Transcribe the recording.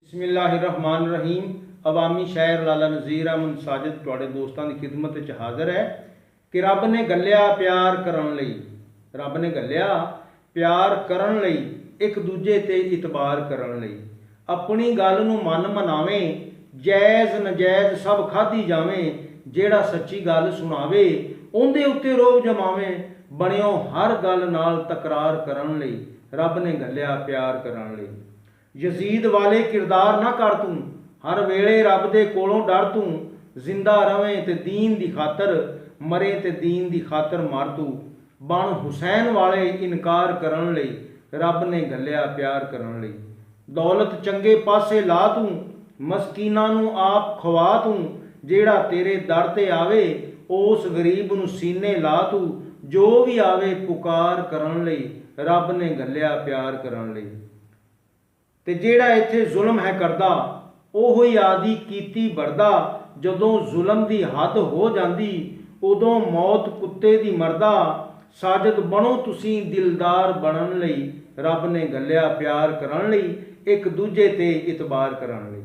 बिस्मिल्लाहिर्रहमानिर्रहीम। अवामी शायर लाला नज़ीर अहमद साजिद तुहाडे दोस्तां दी खिदमत च हाज़र है कि रब ने गल्लिया प्यार करन लई, रब ने गल्लिया प्यार करन लई, एक दूजे ते इतबार करन लई। अपनी गल नूं मन मनावे, जायज़ नजायज़ सब खाधी जावे। जेड़ा सच्ची गल सुनावे उहदे उत्ते रोब जमावे। बणियो हर गल नाल तकरार करन लई, रब ने गल्लिया प्यार करन लई। यजीद वाले किरदार ना कर तू, हर वेले रब दे कोलों डर तू। जिंदा रवें ते दीन दी खातर, मरे ते दीन दी खातर मर तू। बन हुसैन वाले इनकार करन लई, रब ने गल्लिया प्यार करन लई। दौलत चंगे पासे ला तू, मस्कीनां नूं आप खवा तू। जेड़ा तेरे दर ते आवे उस गरीब नूं सीने ला तू। जो भी आवे पुकार करन लई, रब ने गल्लिया प्यार करन लई। ते जेड़ा इत्थे जुल्म है करदा, ओहो ही आदि कीती बरदा। जदों जुल्म दी हद हो जांदी, उदों मौत कुत्ते दी मरदा। साजिद बनो तुसीं दिलदार बनन लई, रब ने गल्लिया प्यार करन लई, एक दूजे ते इतबार करन लई।